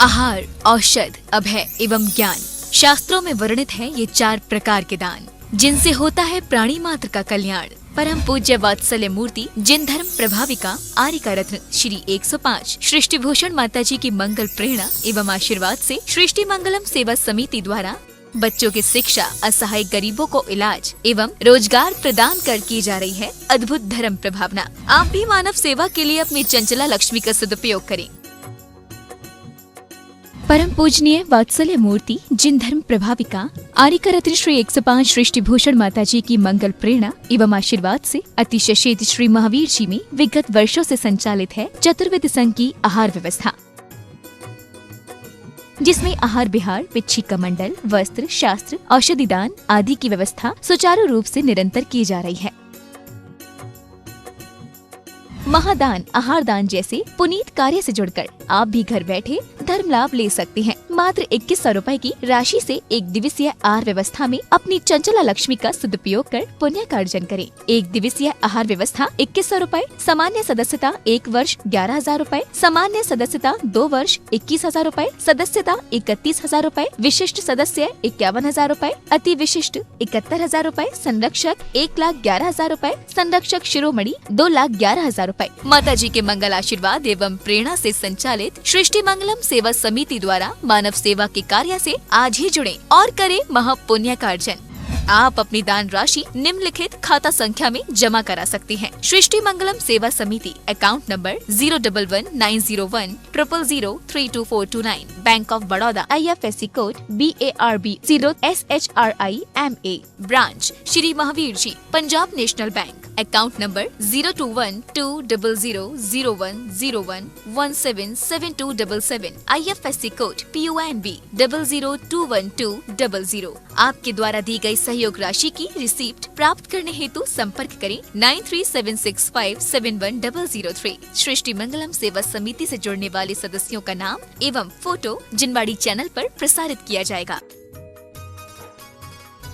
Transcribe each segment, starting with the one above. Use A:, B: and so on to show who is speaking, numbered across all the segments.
A: आहार, औषध, अभय एवं ज्ञान। शास्त्रों में वर्णित है ये 4 प्रकार के दान, जिनसे होता है प्राणी मात्र का कल्याण। परम पूज्य वात्सल्य मूर्ति जिन धर्म प्रभाविका आर्यिका रत्न श्री 105 सृष्टि भूषण माता जी की मंगल प्रेरणा एवं आशीर्वाद से सृष्टि मंगलम सेवा समिति द्वारा बच्चों की शिक्षा, असहाय गरीबों को इलाज एवं रोजगार प्रदान कर की जा रही है अद्भुत धर्म प्रभावना। आप भी मानव सेवा के लिए अपनी चंचला लक्ष्मी का सदुपयोग करें। परम पूजनीय वात्सल्य मूर्ति जिन धर्म प्रभाविका आर्यिका रत्न श्री 105 सृष्टि भूषण माता जी की मंगल प्रेरणा एवं आशीर्वाद से अतिशय शीत श्री महावीर जी में विगत वर्षों से संचालित है चतुर्वेद संघ की आहार व्यवस्था, जिसमें आहार विहार, पिच्छी मंडल, वस्त्र, शास्त्र, औषधि दान आदि की व्यवस्था सुचारू रूप से निरंतर की जा रही है। महादान, आहार दान जैसे पुनीत कार्य से जुड़कर आप भी घर बैठे धर्म लाभ ले सकते हैं। मात्र 2100 रुपए की राशि से एक दिवसीय आहार व्यवस्था में अपनी चंचला लक्ष्मी का सदुपयोग कर पुण्य का अर्जन करें। एक दिवसीय आहार व्यवस्था 2100 रुपए, सामान्य सदस्यता 1 वर्ष 11,000 रुपए, सामान्य सदस्यता 2 वर्ष 21,000 रुपए, सदस्यता 31,000 रुपए, विशिष्ट सदस्य 51,000 रुपए, अति विशिष्ट 71,000 रुपए, संरक्षक 1,11,000 रुपए, संरक्षक शिरोमणि 2,11,000 रुपए। माता जी के मंगल आशीर्वाद एवं प्रेरणा से संचालित सृष्टि मंगलम सेवा समिति द्वारा मानव सेवा के कार्य से आज ही जुड़ें और करें महापुण्य का अर्जन। आप अपनी दान राशि निम्नलिखित खाता संख्या में जमा करा सकते हैं। सृष्टि Mangalam Seva Samiti, account number 011901000322429, bank of Baroda, IFSC code BARB 0SHRIMA, branch Shri Mahavir ji, Punjab national bank, account number 02120000101177277, IFSC code PONB 0021200। आपके द्वारा दी गई सहयोग राशि की रिसीप्ट प्राप्त करने हेतु संपर्क करें 9376571003। सृष्टि मंगलम सेवा समिति से जुड़ने वाले सदस्यों का नाम एवं फोटो जिनवाड़ी चैनल पर प्रसारित किया जाएगा।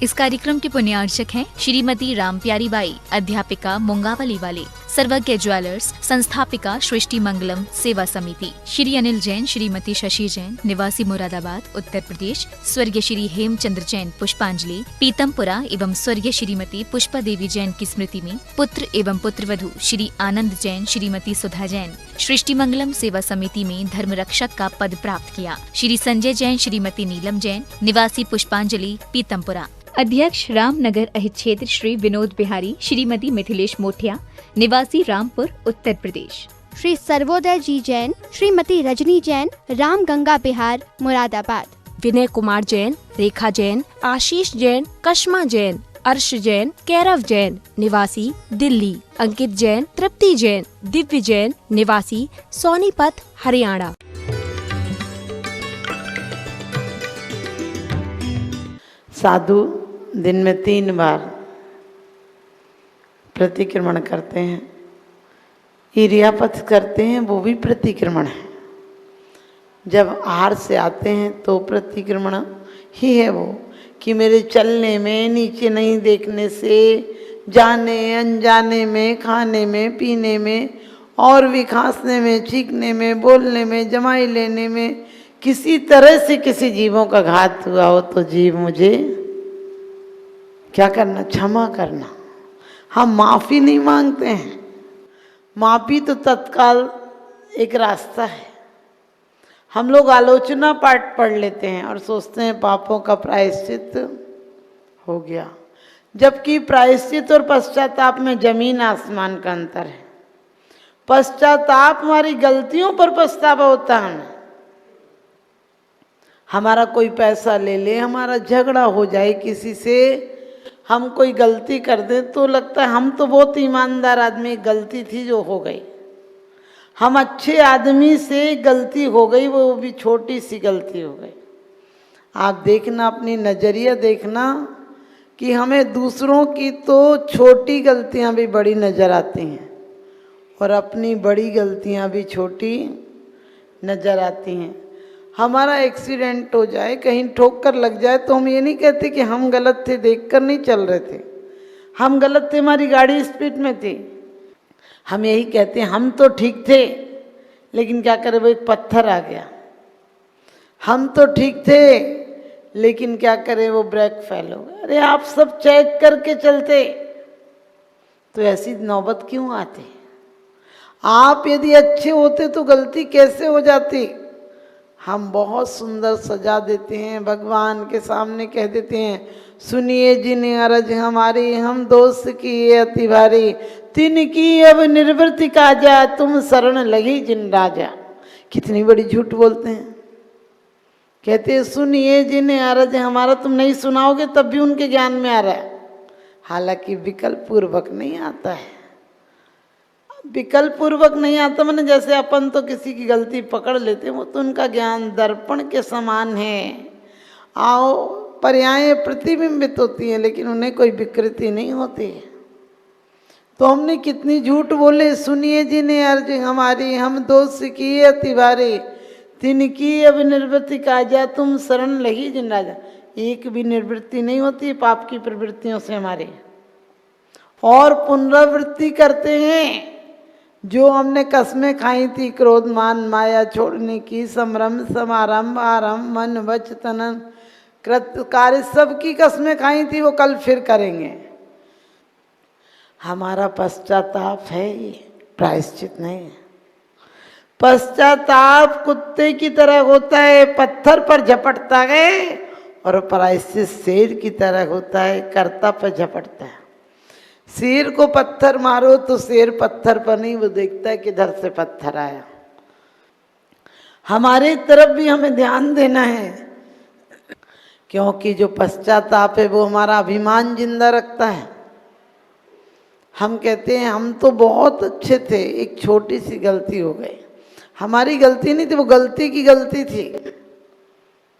A: इस कार्यक्रम के पुण्यार्चक हैं श्रीमती राम प्यारी बाई, अध्यापिका मुंगावली वाले, सर्वज्ञ ज्वेलर्स, संस्थापिका सृष्टि मंगलम सेवा समिति, श्री अनिल जैन, श्रीमती शशि जैन, निवासी मुरादाबाद उत्तर प्रदेश, स्वर्गीय श्री हेमचंद्र जैन पुष्पांजलि पीतमपुरा एवं स्वर्गीय श्रीमती पुष्पा देवी जैन की स्मृति में पुत्र एवं पुत्रवधू श्री आनंद जैन, श्रीमती सुधा जैन सृष्टि मंगलम सेवा समिति में धर्म रक्षक का पद प्राप्त किया। श्री संजय जैन, श्रीमती नीलम जैन, निवासी पुष्पांजलि पीतमपुरा। अध्यक्ष रामनगर अहित क्षेत्र श्री विनोद बिहारी, श्रीमती मिथिलेश मोठिया, निवासी रामपुर उत्तर प्रदेश।
B: श्री सर्वोदय जी जैन, श्रीमती रजनी जैन, राम गंगा बिहार मुरादाबाद।
C: विनय कुमार जैन, रेखा जैन, आशीष जैन, कश्मा जैन, अर्श जैन, कैरव जैन, निवासी दिल्ली। अंकित जैन, तृप्ति जैन, दिव्य जैन, निवासी सोनीपत हरियाणा।
D: साधु दिन में 3 बार प्रतिक्रमण करते हैं, इरियापथ करते हैं, वो भी प्रतिक्रमण है। जब आहार से आते हैं तो प्रतिक्रमण ही है वो, कि मेरे चलने में, नीचे नहीं देखने से, जाने अनजाने में, खाने में, पीने में और भी खांसने में, छींकने में, बोलने में, जमाई लेने में किसी तरह से किसी जीवों का घात हुआ हो तो जीव मुझे क्या करना, क्षमा करना। हम माफ़ी नहीं मांगते हैं, माफ़ी तो तत्काल एक रास्ता है। हम लोग आलोचना पाठ पढ़ लेते हैं और सोचते हैं पापों का प्रायश्चित हो गया, जबकि प्रायश्चित और पश्चाताप में जमीन आसमान का अंतर है। पश्चाताप हमारी गलतियों पर पछतावा होता है। हमारा कोई पैसा ले ले, हमारा झगड़ा हो जाए किसी से, हम कोई गलती कर दें तो लगता है हम तो बहुत ईमानदार आदमी, गलती थी जो हो गई। हम अच्छे आदमी से गलती हो गई, वो भी छोटी सी गलती हो गई। आप देखना, अपनी नज़रिया देखना कि हमें दूसरों की तो छोटी गलतियां भी बड़ी नज़र आती हैं और अपनी बड़ी गलतियां भी छोटी नज़र आती हैं। हमारा एक्सीडेंट हो जाए, कहीं ठोकर लग जाए तो हम ये नहीं कहते कि हम गलत थे, देखकर नहीं चल रहे थे, हम गलत थे, हमारी गाड़ी स्पीड में थी। हम यही कहते हैं हम तो ठीक थे, लेकिन क्या करें, वो एक पत्थर आ गया, हम तो ठीक थे, लेकिन क्या करें वो ब्रेक फेल हो गए। अरे आप सब चेक करके चलते तो ऐसी नौबत क्यों आती? आप यदि अच्छे होते तो गलती कैसे हो जाती? हम बहुत सुंदर सजा देते हैं, भगवान के सामने कह देते हैं, सुनिए जिन अरज हमारी, हम दोस्त की ये अति भारी, तिनकी अब निर्वृत्ति काजा, तुम शरण लगी जिन राजा। कितनी बड़ी झूठ बोलते हैं। कहते हैं सुनिए जिन अरज हमारा, तुम नहीं सुनाओगे तब भी उनके ज्ञान में आ रहा है, हालांकि विकल्प पूर्वक नहीं आता है। विकल्प पूर्वक नहीं आता मैंने, जैसे अपन तो किसी की गलती पकड़ लेते हैं, वो तो उनका ज्ञान दर्पण के समान है। आओ पर्याय प्रतिबिंबित होती हैं, लेकिन उन्हें कोई विकृति नहीं होती। तो हमने कितनी झूठ बोले, सुनिए जिन्हें अर्ज हमारी, हम दोस्त की अति भारी, तिनकी अब निर्वृत्ति काजा, तुम शरण लगी जिन राजा। एक भी निर्वृत्ति नहीं होती पाप की प्रवृत्तियों से हमारे, और पुनरावृत्ति करते हैं। जो हमने कस्में खाई थी, क्रोध मान माया छोड़ने की, संभ्रम समारंभ आरंभ मन वच तनन कृत कार्य, सबकी कस्में खाई थी, वो कल फिर करेंगे। हमारा पश्चाताप है, ये प्रायश्चित नहीं है। पश्चाताप कुत्ते की तरह होता है, पत्थर पर झपटता है, और प्रायश्चित शेर की तरह होता है, कर्ता पर झपटता है। शेर को पत्थर मारो तो शेर पत्थर पर नहीं, वो देखता है किधर से पत्थर आया। हमारी तरफ भी हमें ध्यान देना है, क्योंकि जो पश्चाताप है वो हमारा अभिमान जिंदा रखता है। हम कहते हैं हम तो बहुत अच्छे थे, एक छोटी सी गलती हो गई। हमारी गलती नहीं थी, वो गलती की गलती थी।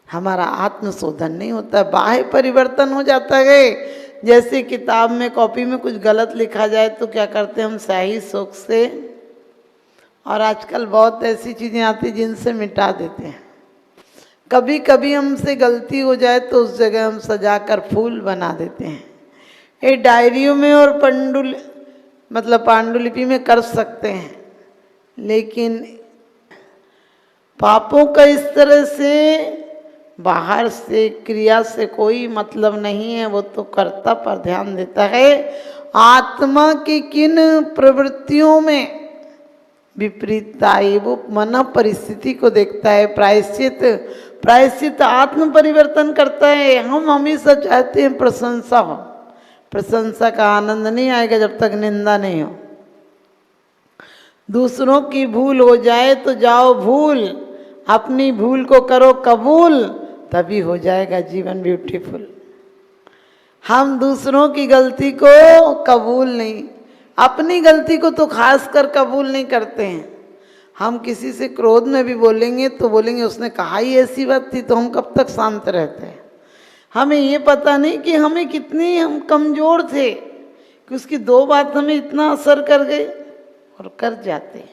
D: हमारा आत्मशोधन नहीं होता, बाह्य परिवर्तन हो जाता है। जैसे किताब में कॉपी में कुछ गलत लिखा जाए तो क्या करते हैं हम, सही शौक से, और आजकल बहुत ऐसी चीज़ें आती जिनसे मिटा देते हैं। कभी कभी हमसे गलती हो जाए तो उस जगह हम सजा कर फूल बना देते हैं। ये डायरियों में और पांडुलिपि में कर सकते हैं, लेकिन पापों का इस तरह से बाहर से क्रिया से कोई मतलब नहीं है, वो तो कर्ता पर ध्यान देता है। आत्मा की किन प्रवृत्तियों में विपरीतता आई, वो मन परिस्थिति को देखता है। प्रायश्चित आत्म परिवर्तन करता है। हम हमेशा चाहते हैं प्रशंसा हो, प्रशंसा का आनंद नहीं आएगा जब तक निंदा नहीं हो। दूसरों की भूल हो जाए तो जाओ भूल, अपनी भूल को करो कबूल, तभी हो जाएगा जीवन ब्यूटीफुल। हम दूसरों की गलती को कबूल नहीं, अपनी गलती को तो खास कर कबूल नहीं करते हैं। हम किसी से क्रोध में भी बोलेंगे तो बोलेंगे उसने कहा ही ऐसी बात थी, तो हम कब तक शांत रहते हैं। हमें ये पता नहीं कि हमें कितनी हम कमज़ोर थे कि उसकी दो बात हमें इतना असर कर गई, और कर जाते हैं।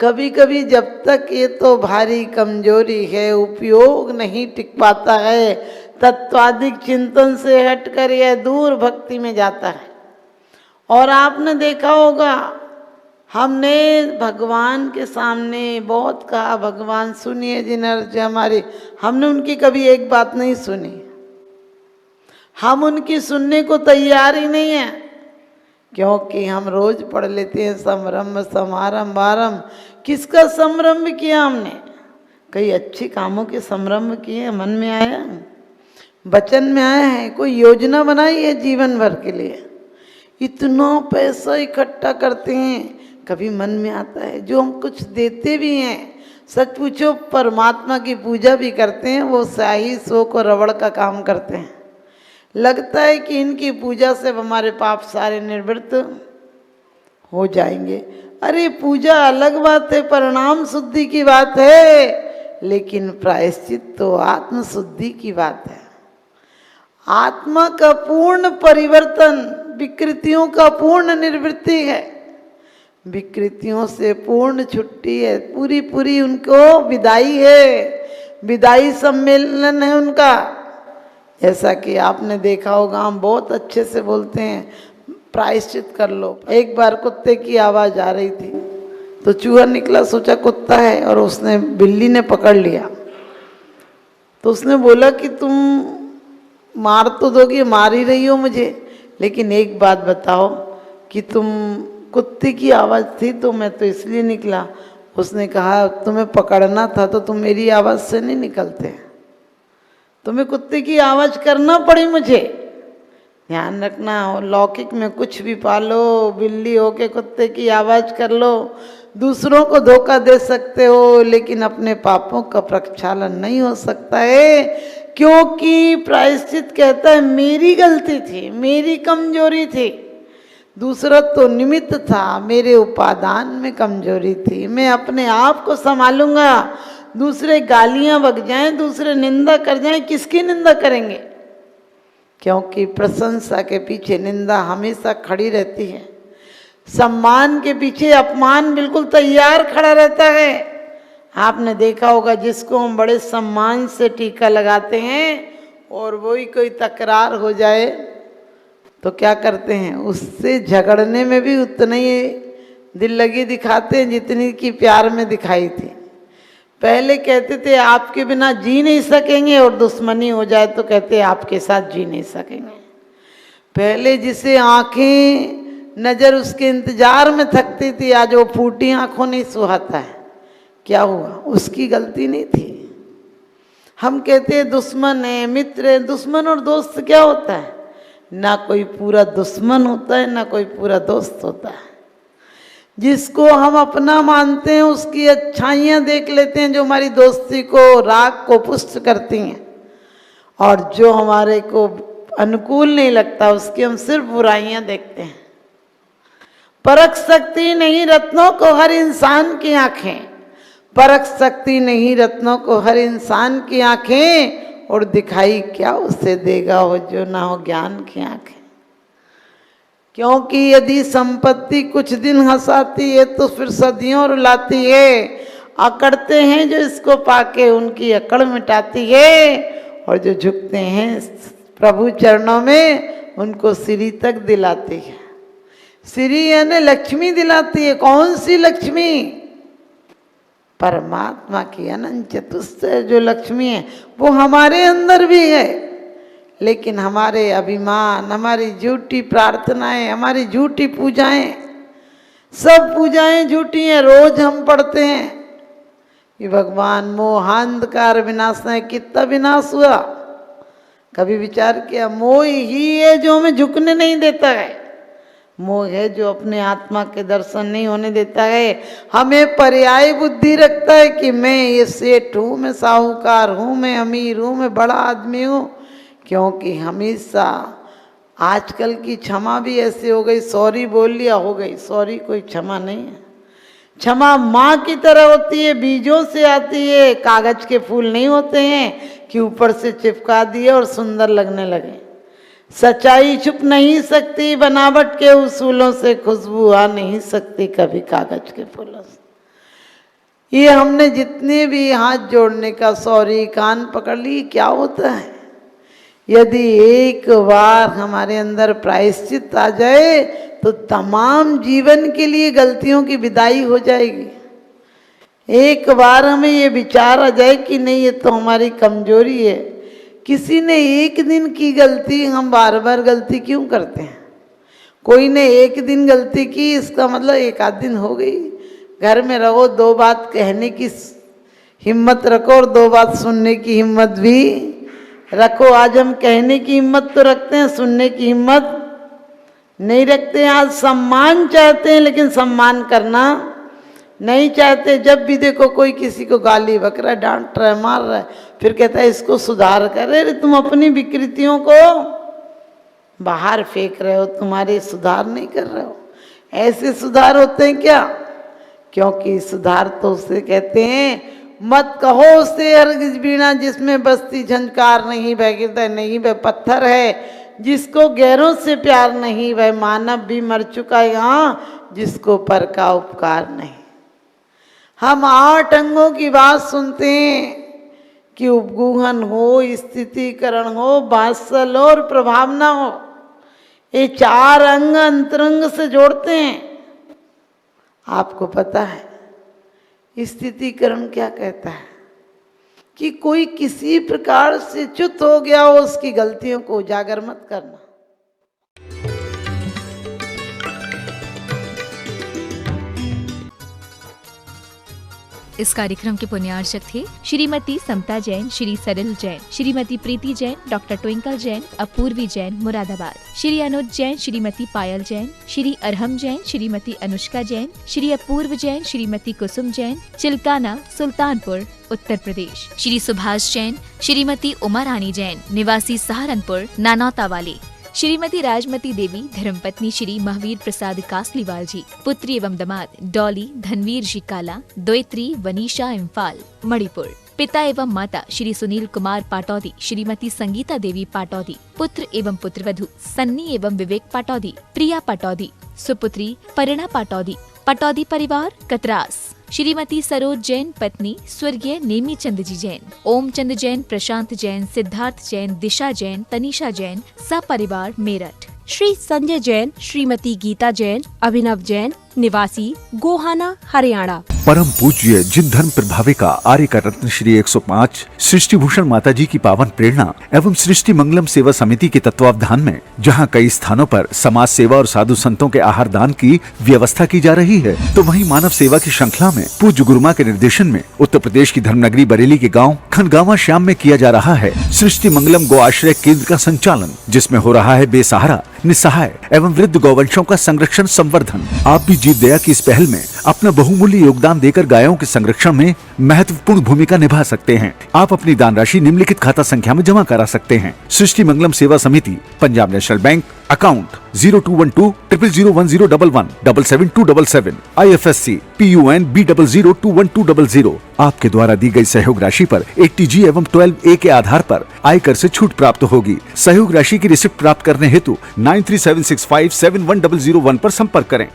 D: कभी कभी जब तक ये तो भारी कमजोरी है, उपयोग नहीं टिक पाता है, तत्वाधिक चिंतन से हटकर यह दूर भक्ति में जाता है। और आपने देखा होगा, हमने भगवान के सामने बहुत कहा, भगवान सुनिए जिन अर्ज हमारी, हमने उनकी कभी एक बात नहीं सुनी। हम उनकी सुनने को तैयार ही नहीं है, क्योंकि हम रोज पढ़ लेते हैं संभ्रम समारंभ आरंभ। किसका संभ्रम किया हमने? कई अच्छे कामों के संभ्रम किए, मन में आया, वचन में आया है, कोई योजना बनाई है जीवन भर के लिए। इतना पैसा इकट्ठा करते हैं, कभी मन में आता है जो हम कुछ देते भी हैं, सच पूछो परमात्मा की पूजा भी करते हैं, वो शाही शोक और रबड़ का काम करते हैं। लगता है कि इनकी पूजा से हमारे पाप सारे निवृत्त हो जाएंगे। अरे पूजा अलग बात है, परिणाम शुद्धि की बात है, लेकिन प्रायश्चित तो आत्म शुद्धि की बात है। आत्मा का पूर्ण परिवर्तन, विकृतियों का पूर्ण निवृत्ति है, विकृतियों से पूर्ण छुट्टी है, पूरी पूरी उनको विदाई है, विदाई सम्मेलन है उनका। जैसा कि आपने देखा होगा, हम बहुत अच्छे से बोलते हैं प्रायश्चित कर लो। एक बार कुत्ते की आवाज़ आ रही थी तो चूहा निकला, सोचा कुत्ता है, और उसने बिल्ली ने पकड़ लिया तो उसने बोला कि तुम मार तो दोगे, मार ही रही हो मुझे, लेकिन एक बात बताओ कि तुम कुत्ते की आवाज़ थी तो मैं तो इसलिए निकला। उसने कहा तुम्हें पकड़ना था तो तुम मेरी आवाज़ से नहीं निकलते, तुम्हें कुत्ते की आवाज़ करना पड़ी मुझे। ध्यान रखना, लौकिक में कुछ भी पालो, बिल्ली हो के कुत्ते की आवाज़ कर लो, दूसरों को धोखा दे सकते हो, लेकिन अपने पापों का प्रक्षालन नहीं हो सकता है, क्योंकि प्रायश्चित कहता है मेरी गलती थी, मेरी कमजोरी थी। दूसरा तो निमित्त था, मेरे उपादान में कमजोरी थी, मैं अपने आप को संभालूंगा। दूसरे गालियां बक जाएं, दूसरे निंदा कर जाएं, किसकी निंदा करेंगे? क्योंकि प्रशंसा के पीछे निंदा हमेशा खड़ी रहती है, सम्मान के पीछे अपमान बिल्कुल तैयार खड़ा रहता है। आपने देखा होगा जिसको हम बड़े सम्मान से टीका लगाते हैं और वही कोई तकरार हो जाए तो क्या करते हैं, उससे झगड़ने में भी उतनी ही दिल लगी दिखाते हैं जितनी की प्यार में दिखाई थी। पहले कहते थे आपके बिना जी नहीं सकेंगे, और दुश्मनी हो जाए तो कहते आपके साथ जी नहीं सकेंगे। पहले जिसे आंखें नज़र उसके इंतजार में थकती थी, आज वो फूटी आंखों नहीं सुहाता है। क्या हुआ? उसकी गलती नहीं थी। हम कहते हैं दुश्मन है, मित्र है। दुश्मन और दोस्त क्या होता है? ना कोई पूरा दुश्मन होता है, ना कोई पूरा दोस्त होता है। जिसको हम अपना मानते हैं उसकी अच्छाइयाँ देख लेते हैं, जो हमारी दोस्ती को, राग को पुष्ट करती हैं, और जो हमारे को अनुकूल नहीं लगता उसकी हम सिर्फ बुराइयाँ देखते हैं। परख सकती नहीं रत्नों को हर इंसान की आंखें, परख सकती नहीं रत्नों को हर इंसान की आंखें, और दिखाई क्या उसे देगा हो जो ना हो ज्ञान की आंखें। क्योंकि यदि संपत्ति कुछ दिन हंसाती है तो फिर सदियों रुलाती है। अकड़ते हैं जो इसको पाके उनकी अकड़ मिटाती है, और जो झुकते हैं प्रभु चरणों में उनको श्री तक दिलाती है। श्री यानी लक्ष्मी दिलाती है। कौन सी लक्ष्मी? परमात्मा की अनंत चतुष्टय जो लक्ष्मी है वो हमारे अंदर भी है, लेकिन हमारे अभिमान, हमारी झूठी प्रार्थनाएं, हमारी झूठी पूजाएं, सब पूजाएं झूठी हैं। रोज हम पढ़ते हैं कि भगवान मोहांधकार विनाश है। कितना विनाश हुआ? कभी विचार किया? मोह ही है जो हमें झुकने नहीं देता है, मोह है जो अपने आत्मा के दर्शन नहीं होने देता है। हमें पर्याय बुद्धि रखता है कि मैं ये सेठ हूँ, मैं साहूकार हूँ, मैं अमीर हूँ, मैं बड़ा आदमी हूँ। क्योंकि हमेशा आजकल की क्षमा भी ऐसे हो गई, सॉरी बोल लिया हो गई। सॉरी कोई क्षमा नहीं है। क्षमा माँ की तरह होती है, बीजों से आती है। कागज के फूल नहीं होते हैं कि ऊपर से चिपका दिए और सुंदर लगने लगे। सच्चाई छुप नहीं सकती, बनावट के उसूलों से खुशबू आ नहीं सकती कभी कागज के फूलों से। ये हमने जितने भी हाथ जोड़ने का, सॉरी, कान पकड़ ली, क्या होता है? यदि एक बार हमारे अंदर प्रायश्चित आ जाए तो तमाम जीवन के लिए गलतियों की विदाई हो जाएगी। एक बार हमें ये विचार आ जाए कि नहीं ये तो हमारी कमजोरी है। किसी ने एक दिन की गलती, हम बार बार गलती क्यों करते हैं? कोई ने एक दिन गलती की, इसका मतलब एक आध दिन हो गई। घर में रहो, दो बात कहने की हिम्मत रखो और दो बात सुनने की हिम्मत भी रखो। आज हम कहने की हिम्मत तो रखते हैं, सुनने की हिम्मत नहीं रखते हैं। आज सम्मान चाहते हैं लेकिन सम्मान करना नहीं चाहते। जब भी देखो कोई किसी को गाली बक रहा है, डांट रहा है, मार रहा है, फिर कहता है इसको सुधार कर। अरे तुम अपनी विकृतियों को बाहर फेंक रहे हो, तुम्हारे सुधार नहीं कर रहे हो। ऐसे सुधार होते हैं क्या? क्योंकि सुधार तो उसे कहते हैं, मत कहो उसे हरगिज बीना जिसमें बस्ती झंकार नहीं, वह हृदय नहीं, वह पत्थर है। जिसको गैरों से प्यार नहीं, वह मानव भी मर चुका है यहाँ, जिसको पर का उपकार नहीं। हम 8 अंगों की बात सुनते हैं कि उपगूहन हो, स्थितिकरण हो, बात्सल और प्रभावना हो। ये 4 अंग अंतरंग से जोड़ते हैं। आपको पता है स्थितिकरण क्या कहता है? कि कोई किसी प्रकार से च्युत हो गया हो, उसकी गलतियों को उजागर मत करना।
A: इस कार्यक्रम के पुण्यार्चक थे श्रीमती समता जैन, श्री सरल जैन, श्रीमती प्रीति जैन, डॉक्टर ट्विंकल जैन, अपूर्वी जैन मुरादाबाद, श्री अनुज जैन, श्रीमती पायल जैन, श्री अरहम जैन, श्रीमती अनुष्का जैन, श्री अपूर्व जैन, श्रीमती कुसुम जैन, चिल्काना सुल्तानपुर उत्तर प्रदेश, श्री सुभाष जैन, श्रीमती उमा रानी जैन, निवासी सहारनपुर नानौता वाले, श्रीमती राजमती देवी, धर्मपत्नी श्री महावीर प्रसाद कासलीवाल जी, पुत्री एवं दामाद डॉली धनवीर जी काला, द्वैत्री वनीशा इम्फाल मणिपुर, पिता एवं माता श्री सुनील कुमार पाटौदी, श्रीमती संगीता देवी पाटौदी, पुत्र एवं पुत्रवधू सन्नी एवं विवेक पाटौदी, प्रिया पाटौदी, सुपुत्री परिणा पाटौदी, पाटौदी परिवार कतरास, श्रीमती सरोज जैन पत्नी स्वर्गीय नेमी चंद जी जैन, ओम चंद जैन, प्रशांत जैन, सिद्धार्थ जैन, दिशा जैन, तनीषा जैन, सपरिवार मेरठ,
C: श्री संजय जैन, श्रीमती गीता जैन, अभिनव जैन, निवासी गोहाना हरियाणा।
E: परम पूज्य जिन धर्म प्रभाविका आर्य का रत्न श्री 105 सृष्टि भूषण माता जी की पावन प्रेरणा एवं सृष्टि मंगलम सेवा समिति के तत्वावधान में जहां कई स्थानों पर समाज सेवा और साधु संतों के आहार दान की व्यवस्था की जा रही है, तो वहीं मानव सेवा की श्रृंखला में पूज्य गुरुमा के निर्देशन में उत्तर प्रदेश की धर्मनगरी बरेली के गाँव खनगावा श्याम में किया जा रहा है सृष्टि मंगलम गो आश्रय केंद्र का संचालन, जिसमें हो रहा है बेसहारा, निस्सहाय एवं वृद्ध गौवंशों का संरक्षण संवर्धन। आप भी जीत दया की इस पहल में अपना बहुमूल्य योगदान देकर गायों के संरक्षण में महत्वपूर्ण भूमिका निभा सकते हैं। आप अपनी दान राशि निम्नलिखित खाता संख्या में जमा करा सकते हैं। सृष्टि मंगलम सेवा समिति, Punjab national bank, account 0212 001011 77277, IFSC PUN B002120। आपके द्वारा दी गई सहयोग राशि पर 80G एवं 12A के आधार पर आयकर से छूट प्राप्त होगी। सहयोग राशि की रिसिप्ट प्राप्त करने हेतु 9376571001 पर संपर्क करें।